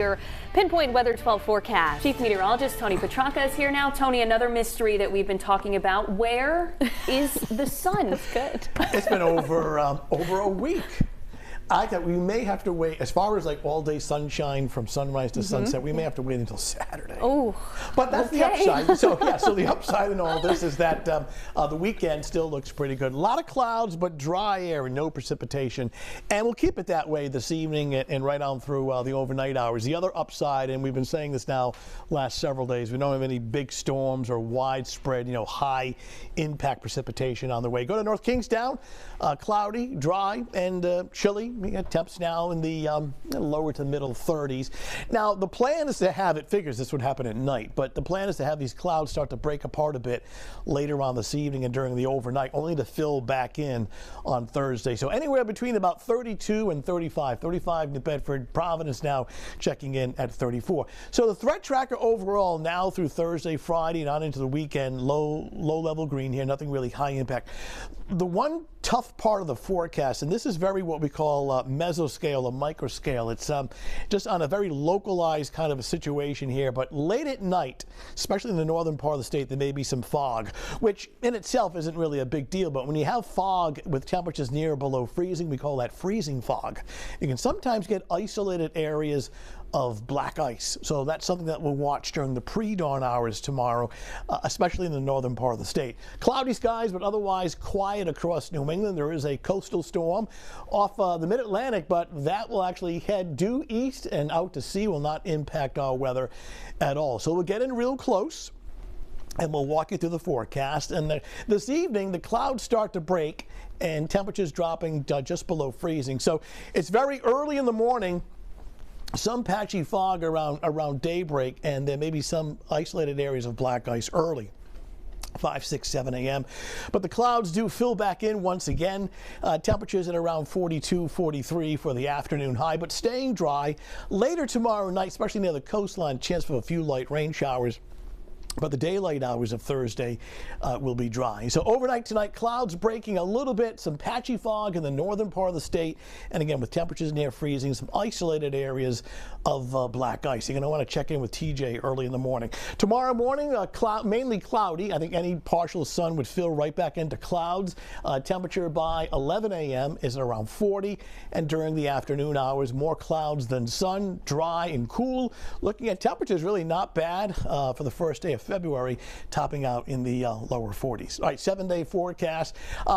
Your Pinpoint Weather 12 forecast. Chief Meteorologist Tony Petranca is here now. Tony, another mystery that we've been talking about. Where is the sun? Good. It's been over a week. I thought we may have to wait, as far as like all day sunshine from sunrise to sunset, we may have to wait until Saturday. Oh, but that's the upside. So the upside in all this is that the weekend still looks pretty good. A lot of clouds, but dry air and no precipitation. And we'll keep it that way this evening and right on through the overnight hours. The other upside, and we've been saying this now last several days, we don't have any big storms or widespread, high impact precipitation on the way. Go to North Kingstown, cloudy, dry, and chilly. We got temps now in the lower to middle 30s. Now, the plan is to have, it figures this would happen at night, but the plan is to have these clouds start to break apart a bit later on this evening and during the overnight, only to fill back in on Thursday. So anywhere between about 32 and 35. 35 New Bedford, Providence now checking in at 34. So the threat tracker overall now through Thursday, Friday, and on into the weekend, low level green here, nothing really high impact. The one tough part of the forecast, and this is very what we call mesoscale or microscale. It's just on a very localized kind of a situation here, but late at night, especially in the northern part of the state, there may be some fog, which in itself isn't really a big deal, but when you have fog with temperatures near or below freezing, we call that freezing fog. You can sometimes get isolated areas of black ice. So that's something that we'll watch during the pre-dawn hours tomorrow, especially in the northern part of the state. Cloudy skies, but otherwise quiet across New England. There is a coastal storm off the mid-Atlantic, but that will actually head due east and out to sea, will not impact our weather at all. So we'll get in real close and we'll walk you through the forecast. And this evening, the clouds start to break and temperatures dropping just below freezing. So it's very early in the morning. Some patchy fog around daybreak, and there may be some isolated areas of black ice early. 5, 6, 7 a.m. But the clouds do fill back in once again. Temperatures at around 42, 43 for the afternoon high, but staying dry. Later tomorrow night, especially near the coastline, chance for a few light rain showers. But the daylight hours of Thursday will be dry. So overnight tonight, clouds breaking a little bit, some patchy fog in the northern part of the state, and again with temperatures near freezing, some isolated areas of black ice. You're going to want to check in with TJ early in the morning. Tomorrow morning, mainly cloudy. I think any partial sun would fill right back into clouds. Temperature by 11 a.m. is around 40, and during the afternoon hours, more clouds than sun, dry and cool. Looking at temperatures, really not bad for the first day of February, topping out in the lower 40s. All right, 7-day forecast.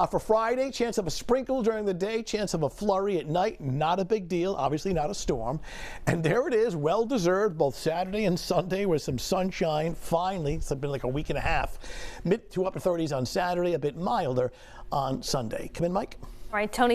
For Friday, chance of a sprinkle during the day, chance of a flurry at night. Not a big deal, obviously not a storm. And there it is, well-deserved, both Saturday and Sunday with some sunshine. Finally, it's been like a week and a half. Mid to upper 30s on Saturday, a bit milder on Sunday. Come in, Mike. All right, Tony.